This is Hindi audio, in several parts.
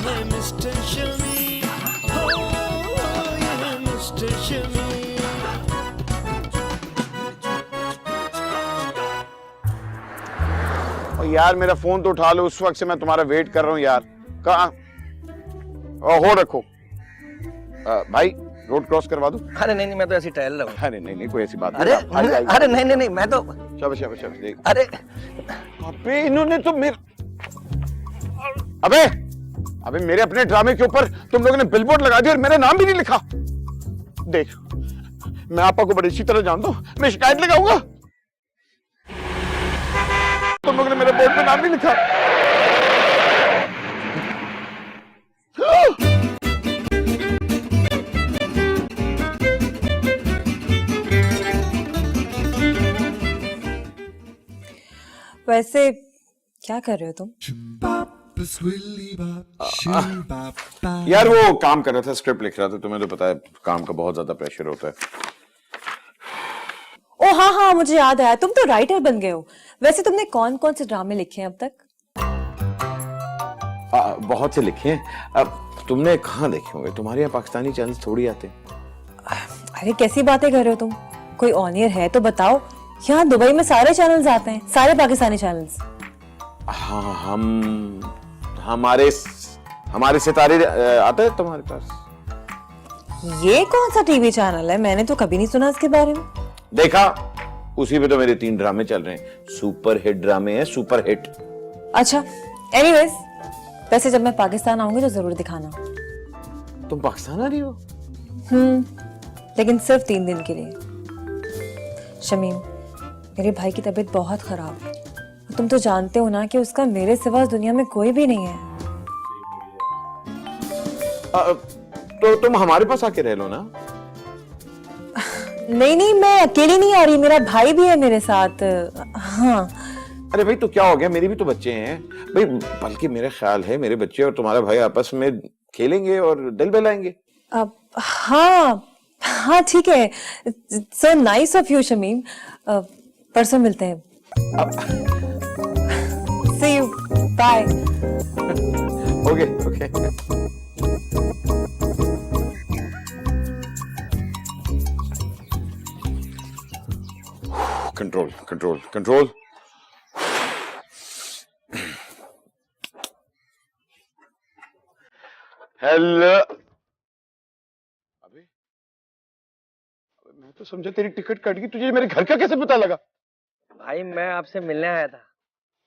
है मिस्टर शमी, हो ये है मिस्टर शमी। और यार मेरा फोन तो उठा लो, उस वक्त से मैं तुम्हारा वेट कर रहा हूँ यार। कहाँ हो रखो। भाई रोड क्रॉस करवा दो। अरे नहीं नहीं, मैं तो ऐसी टहल रहा हूँ। अरे नहीं नहीं, कोई ऐसी बात अरे अरे नहीं नहीं नहीं, मैं तो शाबाश शाबाश शाबाश, देख। अरे अबे इन्होंने तो मेरे अबे अबे मेरे अपने ड्रामे के ऊपर तुम लोगों ने बिलबोर्ड लगा दिया और मेरा नाम भी नहीं लिखा। देख मैं आपा को बड़ी अच्छी तरह जानता हूं, मैं शिकायत लगाऊंगा। तुम लोगों ने मेरे बोर्ड पे नाम नहीं लिखा। वैसे क्या कर रहे हो तुम? यार वो काम कर रहा था, स्क्रिप्ट लिख रहा था। तुम्हें तो पता है काम का बहुत ज्यादा प्रेशर होता है। ओ हाँ हाँ, मुझे याद आया, तुम तो राइटर बन गए हो। वैसे तुमने कौन कौन से ड्रामे लिखे हैं अब तक? बहुत से लिखे हैं। अब तुमने कहाँ देखे होंगे? तुम्हारे यहाँ पाकिस्तानी चैनल थोड़ी आते हैं। अरे कैसी बातें कर रहे हो तुम? कोई ऑन एयर है तो बताओ। यहाँ दुबई में सारे चैनल्स आते हैं, सारे पाकिस्तानी चैनल्स। हाँ हमारे सितारे आते हैं तुम्हारे पास। ये कौन सा टीवी चैनल है? मैंने तो कभी नहीं सुना इसके बारे में। देखा, उसी पे तो मेरे 3 ड्रामे चल रहे हैं। सुपर हिट ड्रामे हैं, सुपर हिट। अच्छा एनीवेज, वैसे जब मैं पाकिस्तान आऊंगी तो जरूर दिखाना। तुम पाकिस्तान आ रही हो? लेकिन सिर्फ 3 दिन के लिए। शमीम, मेरे भाई की तबीयत बहुत खराब है। तुम तो जानते हो ना कि उसका मेरे सिवा इस दुनिया में कोई भी नहीं है। तो तुम हमारे पास आके रह लो ना। नहीं नहीं, मैं अकेली नहीं आ रही, मेरा भाई भी है मेरे साथ। हाँ। अरे भाई तो क्या हो गया, मेरे भी तो बच्चे हैं भाई। बल्कि मेरा ख्याल है मेरे बच्चे और तुम्हारा भाई आपस में खेलेंगे और दिल बहलाएंगे। हाँ हाँ ठीक है। So nice of you Shamim. परसों मिलते हैं। See you, bye. Okay okay. Control control control. Hello. अबे मैं तो समझा तेरी टिकट कट गई, तुझे मेरे घर का कैसे पता लगा? भाई मैं आपसे मिलने आया था।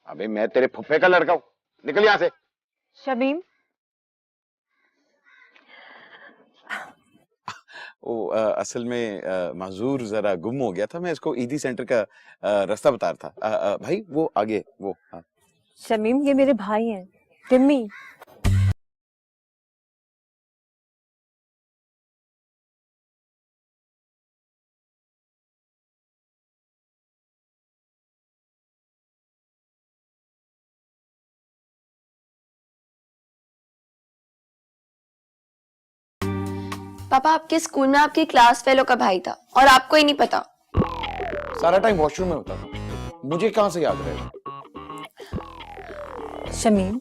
अबे मैं तेरे फुफ्फे का लड़का हूँ, निकल यहाँ से। शमीम, असल में माजूर जरा गुम हो गया था, मैं इसको ईदी सेंटर का रास्ता बता रहा था। भाई वो आगे वो। हाँ शमीम ये मेरे भाई हैं, टिम्मी। पापा, आपके स्कूल में आपकी क्लास फेलो का भाई था और आपको ही नहीं पता। सारा टाइम वॉशरूम में होता था, मुझे कहाँ से याद रहेगा? शमीम,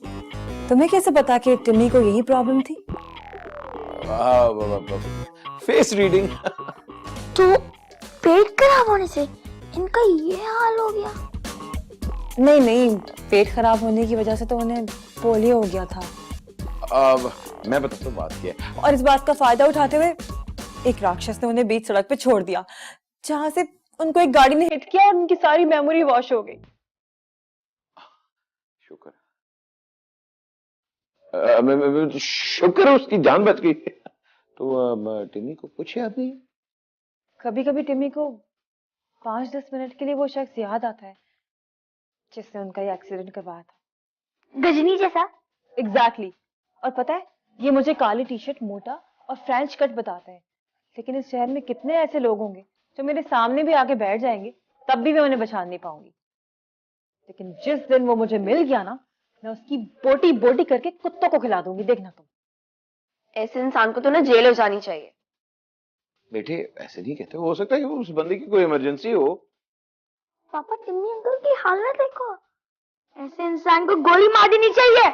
तुम्हें कैसे पता कि टिम्मी को यही प्रॉब्लम थी? Face reading. तो पेट खराब होने से इनका ये हाल हो गया? नहीं नहीं, पेट खराब होने की वजह से तो उन्हें पोलियो हो गया था। मैं बताता हूँ बात क्या है। और इस बात का फायदा उठाते हुए एक राक्षस ने उन्हें बीच सड़क पे छोड़ दिया, जहां से उनको एक गाड़ी ने हिट किया और उनकी सारी मेमोरी वॉश हो गई। शुक्र शुक्र उसकी जान बच गई। तो टिमी को कुछ याद नहीं? कभी कभी टिम्मी को 5-10 मिनट के लिए वो शख्स याद आता है जिसने उनका ये एक्सीडेंट करवाया था। गजनी जैसा? एग्जैक्टली। और पता है, ये मुझे काली टी शर्ट, मोटा और फ्रेंच कट बताता है। लेकिन इस शहर में कितने ऐसे लोग होंगे जो मेरे सामने भी आके बैठ जाएंगे, तब भी मैं उन्हें पहचान नहीं पाऊंगी। लेकिन जिस दिन वो मुझे मिल गया ना, मैं उसकी बोटी बोटी करके कुत्तों को खिला दूंगी, देखना तुम। ऐसे इंसान को तो ना जेल हो जानी चाहिए। बेटे ऐसे नहीं कहते, हो सकता है कि उस बंदे की कोई इमरजेंसी हो। पापा, टिम्मी अंकल की हालत देखो, ऐसे इंसान को गोली मार देनी चाहिए।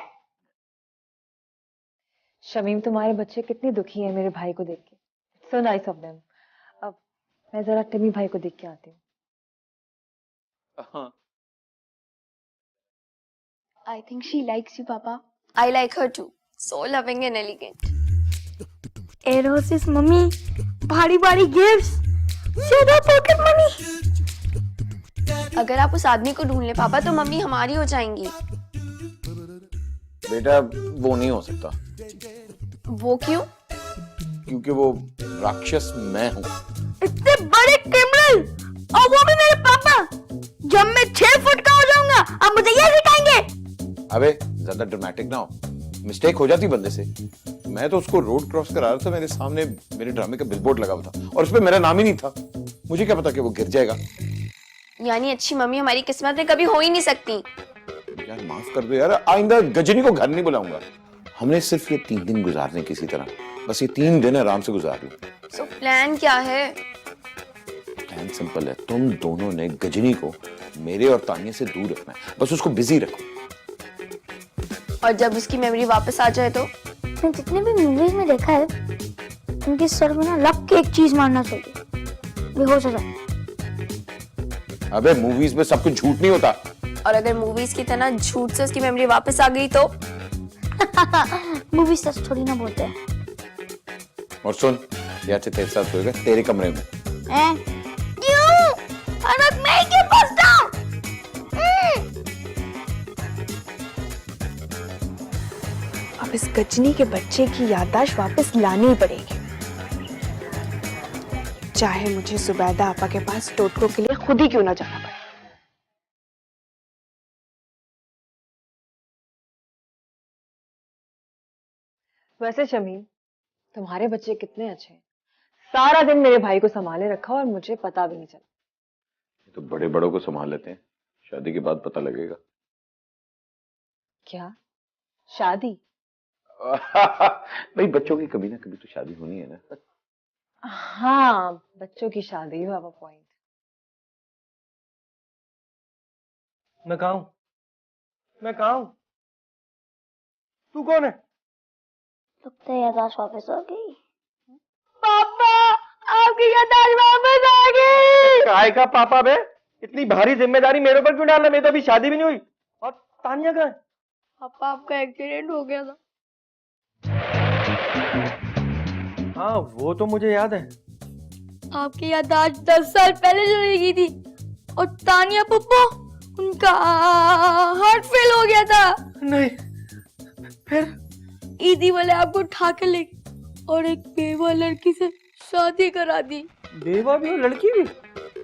शमीम, तुम्हारे बच्चे कितने दुखी हैं मेरे भाई को देख के। सो नाइस ऑफ देम। अब मैं जरा टिमी भाई को देख के आती हूँ। I think she likes you, Papa. I like her too. So loving and elegant. Air hostess mummy, भारी भारी gifts, ज्यादा pocket money. अगर आप उस आदमी को ढूंढ ले पापा तो मम्मी हमारी हो जाएंगी। बेटा वो नहीं हो सकता। वो क्यों? क्योंकि वो राक्षस मैं हूँ। इतने बड़े क्रिमिनल और वो भी मेरे पापा। जब मैं 6 फुट का हो जाऊंगा आप मुझे ये सिखाएंगे? अबे ज्यादा ड्रामेटिक ना हो, मिस्टेक हो जाती बंदे से। मैं तो उसको रोड क्रॉस करा रहा था, मेरे सामने मेरे ड्रामे का बिलबोर्ड लगा हुआ था और उसपे मेरा नाम ही नहीं था। मुझे क्या पता कि वो गिर जाएगा। यानी अच्छी मम्मी हमारी किस्मत में कभी हो ही नहीं सकती। यार माफ कर दो यार, आइंदा गजनी को घर नहीं बुलाऊंगा। हमने सिर्फ ये 3 दिन गुजारने किसी तरह, बस ये 3 दिन आराम से गुजार लो। So प्लान क्या है? प्लान सिंपल है, तुम दोनों ने गजनी को मेरे और तानिया से दूर रखना है, बस उसको बिजी रखो। और जब उसकी मेमोरी वापस आ जाए तो? मैंने जितने भी मूवीज में देखा है उनके सर में ना लग के एक चीज मारना चाहिए, बेहोश हो जाए। अबे मूवीज में सब कुछ झूठ नहीं होता। और अगर मूवीज की तरह झूठ से उसकी मेमोरी वापस आ गई तो? मूवी सच थोड़ी ना बोलते हैं। और सुन, ये अच्छे तेरे साथ सोएगा तेरे कमरे में। क्यों? अनक मैं ही क्यों फंसता हूं? अब इस गजनी के बच्चे की याददाश्त वापस लानी ही पड़ेगी, चाहे मुझे जुबैदा आपा के पास टोटको के लिए खुद ही क्यों ना जाना पड़े। वैसे शमीम, तुम्हारे बच्चे कितने अच्छे हैं। सारा दिन मेरे भाई को संभाले रखा और मुझे पता भी नहीं चला। तो बड़े बड़ों को संभाल लेते हैं, शादी के बाद पता लगेगा। क्या शादी? भाई बच्चों की कभी ना कभी तो शादी होनी है ना। हाँ, बच्चों की शादी। You have a point. मैं कहाँ हूँ? मैं कहाँ हूँ? तू कौन है? लगता है याददाश्त वापस आ गई। पापा, आपकी याददाश्त वापस आ गई। काय का पापा बे? इतनी भारी जिम्मेदारी मेरे ऊपर क्यों डालना? मेरी तो अभी शादी भी नहीं हुई। और तानिया कहाँ है? पापा आपका एक्सीडेंट हो गया था। हाँ वो तो मुझे याद है। आपकी याददाश्त 10 साल पहले चली गई थी और तानिया पप्पा उनका हार्ट फेल हो गया था। नहीं, फिर? ईदी वाले आपको उठा के ले गए और एक बेवा लड़की से शादी करा दी। बेवा भी और लड़की भी?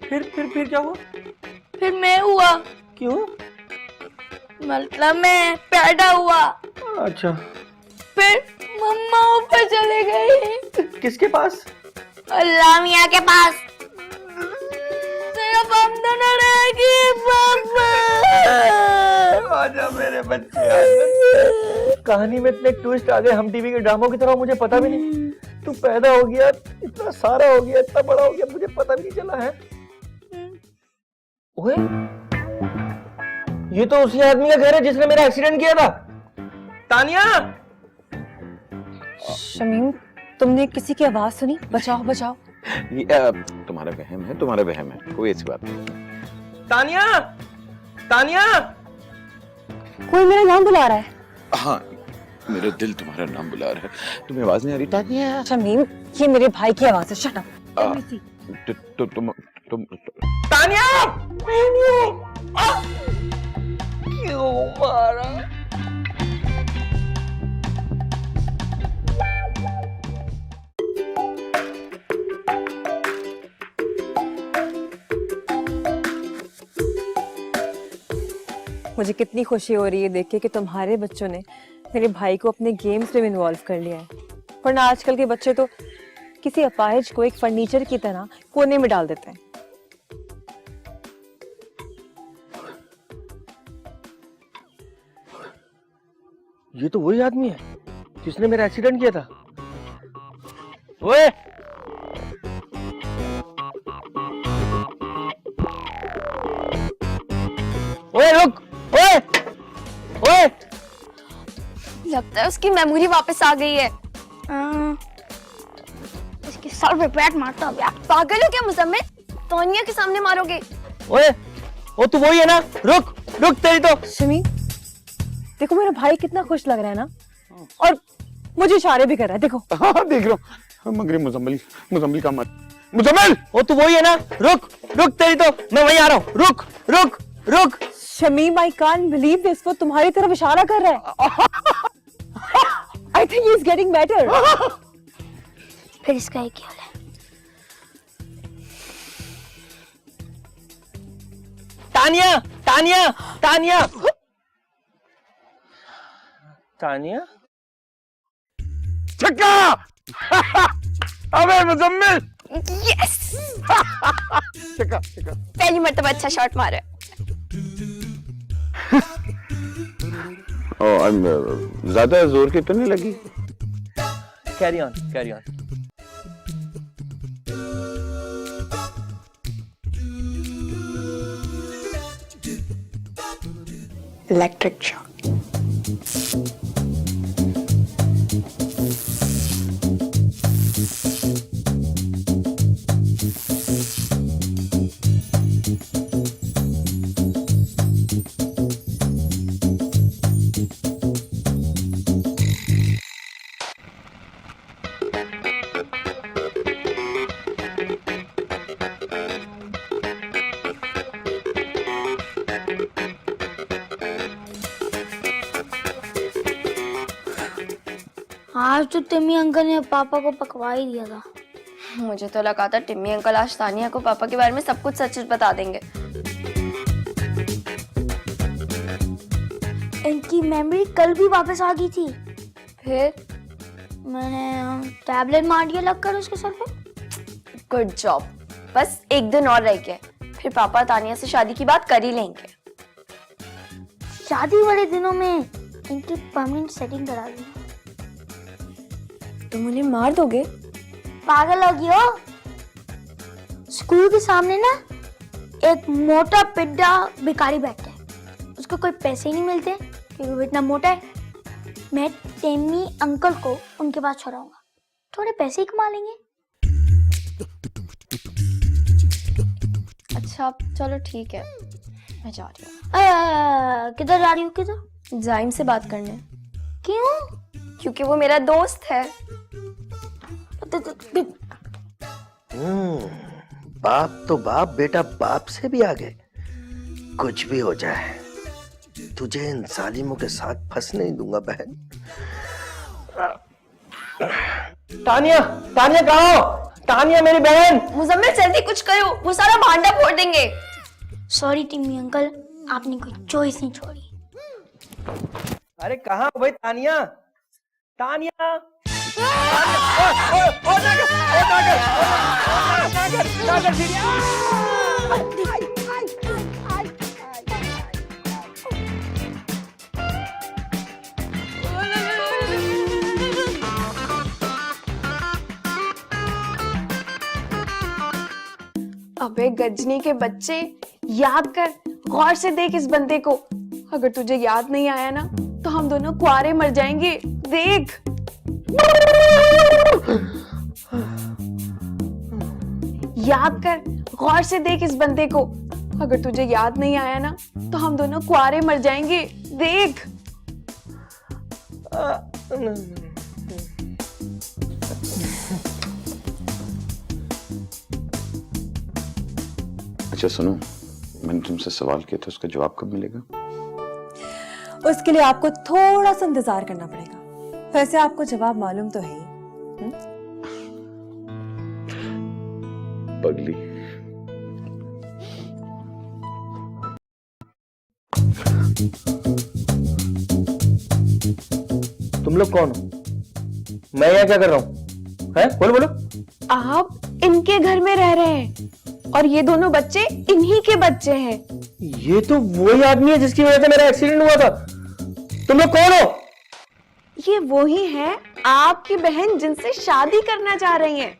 फिर क्या हुआ? फिर मैं हुआ। क्यों? मतलब मैं पैदा हुआ। अच्छा। फिर मम्मा ऊपर चले गई। किसके पास? अल्लाह मियाँ के पास। सिर्फ हम दोनों रह गए पापा। आजा मेरे बच्चे। कहानी में इतने ट्विस्ट आ गए, हम टीवी के ड्रामों की तरह, मुझे पता भी नहीं। तू पैदा हो गया, इतना सारा हो गया, इतना बड़ा हो गया, मुझे पता भी नहीं चला है। ओए, ये तो उसी आदमी का घर है जिसने मेरा एक्सीडेंट किया था। तानिया! शमीम, तुमने किसी की आवाज सुनी? बचाओ बचाओ। ये तुम्हारा वहम है, तुम्हारा वहम है, कोई ऐसी बात नहीं। तानिया! तानिया! कोई मेरा नाम बुला रहा है। हाँ, मेरा दिल तुम्हारा नाम बुला रहा है। तुम्हें आवाज नहीं आ रही तानिया? शमीम, ये मेरे भाई की आवाज है। Shut up. तुम तानिया! क्यों मारा? मुझे कितनी खुशी हो रही है देख के कि तुम्हारे बच्चों ने मेरे भाई को अपने गेम्स में इन्वॉल्व कर लिया है। वरना आजकल के बच्चे तो किसी अपाहिज को एक फर्नीचर की तरह कोने में डाल देते हैं। ये तो वही आदमी है जिसने मेरा एक्सीडेंट किया था। ओए! ओए रुक! ओए! ओए! लगता है उसकी मेमोरी वापस आ गई है। इसके सर पे पैट मारता हूँ यार। पागल हो क्या मुजम्मिल? तानिया के सामने मारोगे? ओए, वो तू वही है ना? रुक रुक, तेरी तो। शमी, देखो मेरा भाई कितना खुश लग रहा है ना, और मुझे इशारे भी कर रहा है, देखो। हाँ देख रहा हूँ। मगर मुजम्मिल का मत। मुजम्मिल, वो तू वही है ना? रुक रुक, तेरी तो। मैं वहीं आ रहा हूँ। रुक रुक रुक। Shamim, I can't believe this, वो तुम्हारी तरफ इशारा कर रहा है। I think he is getting better. फिर इसका एक ही हाल है। तानिया तानिया तानिया तानिया। छक्का। अबे मुजम्मिल, यस, छक्का छक्का। पहली मर्तबा अच्छा शॉट मारा। ज्यादा जोर की तो नहीं लगी? Carry on carry on. Electric shock. आज तो टिम्मी अंकल ने पापा को पकवा ही दिया था। मुझे तो लगा था टिम्मी अंकल आज तानिया को पापा के बारे में सब कुछ सच बता देंगे। इनकी मेमोरी कल भी वापस आ गई थी। फिर मैंने टैबलेट मार दिया लगकर उसके सर पे। Good job. बस एक दिन और रह गया, फिर पापा तानिया से शादी की बात कर ही लेंगे। शादी वाले दिनों में इनकी परमानेंट सेटिंग करा दी। तुम उन्हें मार दोगे? पागल हो गई हो? स्कूल के सामने ना एक मोटा पिड्डा भिखारी बैठा है। उसको कोई पैसे ही नहीं मिलते क्योंकि वो इतना मोटा है। मैं टिम्मी अंकल को उनके पास छोड़ाऊंगा, थोड़े पैसे ही कमा लेंगे। अच्छा चलो ठीक है, मैं जा रही हूँ। किधर जा रही हो? किधर? जाइम से बात करने। क्यों? क्योंकि वो मेरा दोस्त है। बाप तो बाप, बेटा बाप से भी आगे। कुछ भी हो जाए तुझे इन जालिमों के साथ फंसने नहीं दूंगा बहन। तानिया तानिया कहाँ हो? तानिया मेरी बहन। मुजम्मिल जल्दी कुछ करो, वो सारा भांडा फोड़ देंगे। सॉरी टिम्मी अंकल, आपने कोई चॉइस नहीं छोड़ी। अरे कहाँ हो भाई तानिया? तानिया। अबे गजनी के बच्चे, याद कर, गौर से देख इस बंदे को। अगर तुझे याद नहीं आया ना तो हम दोनों कुआरे मर जाएंगे। देख। याद कर, गौर से देख इस बंदे को। अगर तुझे याद नहीं आया ना तो हम दोनों कुआरे मर जाएंगे। देख। अच्छा सुनो, मैंने तुमसे सवाल किया था, उसका जवाब कब मिलेगा? उसके लिए आपको थोड़ा सा इंतजार करना पड़ेगा। वैसे आपको जवाब मालूम तो है ही। पगली। तुम लोग कौन हो? मैं यहाँ क्या कर रहा हूँ? हैं? बोलो बोलो। आप इनके घर में रह रहे हैं और ये दोनों बच्चे इन्हीं के बच्चे हैं। ये तो वही आदमी है जिसकी वजह से मेरा एक्सीडेंट हुआ था। तुम लोग कौन हो? ये वही है आपकी बहन जिनसे शादी करना चाह रही हैं।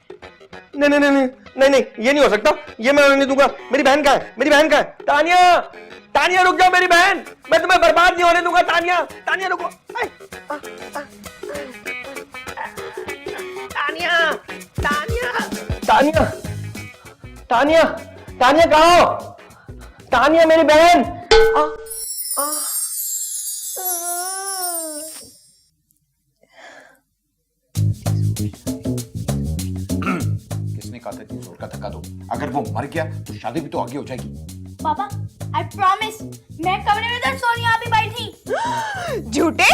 नहीं नहीं नहीं नहीं नहीं, ये नहीं हो सकता, ये मैं नहीं दूंगा। मेरी बहन कहाँ है? मेरी बहन कहाँ है? तानिया, तानिया रुक जाओ मेरी बहन, मैं तुम्हें बर्बाद नहीं होने दूंगा। तानिया, तानिया रुको। तानिया, तानिया, तानिया, तानिया, तानिया कहाँ हो? तानिया मेरी बहन। किसने कहा था इतनी जोर का धक्का दो? अगर वो मर गया तो शादी भी तो आगे हो जाएगी। पापा आई प्रॉमिस, मैं कमरे में इधर सोनी यहाँ पे बैठी। झूठे।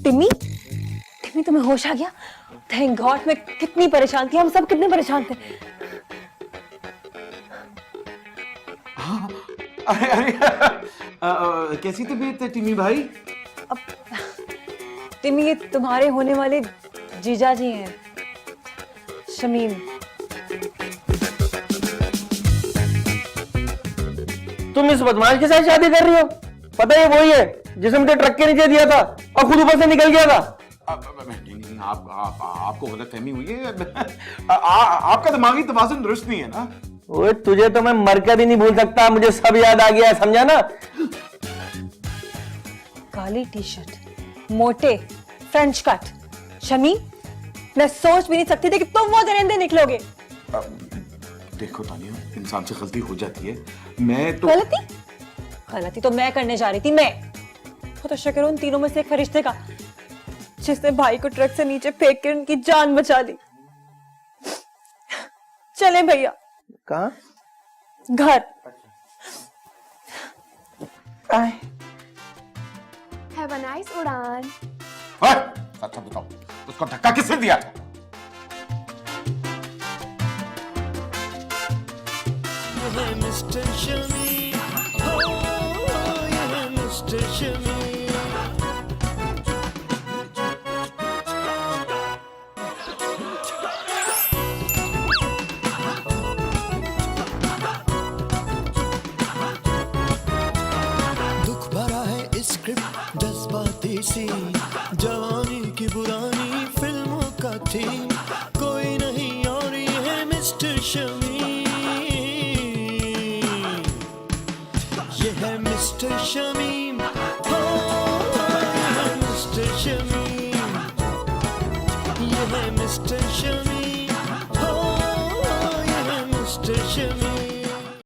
टिम्मी, टिम्मी तुम्हें होश आ गया? थैंक गॉड, मैं कितनी परेशान थी, हम सब कितने परेशान थे। अरे अरे कैसी तबीयत है टिमी भाई? टिम्मी, ये तुम्हारे होने वाले जीजा जी हैं, शमीम। तुम इस बदमाश के साथ शादी कर रही हो? पता है वही है जिसे मुझे ट्रक के नीचे दिया था और खुद ऊपर से निकल गया था। आपको गलतफहमी हुई है। आपका दिमागी तवाज़ुन दुरुस्त नहीं है ना। ओए तुझे तो मैं मरकर भी नहीं भूल सकता, मुझे सब याद आ गया, समझा ना? काली टी शर्ट, मोटे, फ्रेंच कट, शमी, मैं सोच भी नहीं सकती थी कि तुम वो दरिंदे निकलोगे। देखो तानिया, इंसान से गलती हो जाती है। मैं तो गलती? गलती तो मैं करने जा रही थी। मैं तो शुक्र उन तीनों में से एक फरिश्ते का जिसने भाई को ट्रक से नीचे फेंक कर उनकी जान बचा ली। चले भैया। कहाँ? घर। हैव अ नाइस उड़ान। अच्छा बताओ, उसको धक्का किसने दिया था? ये है मिस्टर शमी, हो ये है मिस्टर शमी। दुख भरा है स्क्रिप्ट, जज्बाती सी, जवानी की पुरानी फिल्मों का थीम, कोई नहीं और ये है मिस्टर शमी। ये है मिस्टर शमीम, हो ये है मिस्टर शमीम। ये है मिस्टर शमीम, हो ये है मिस्टर शमीम।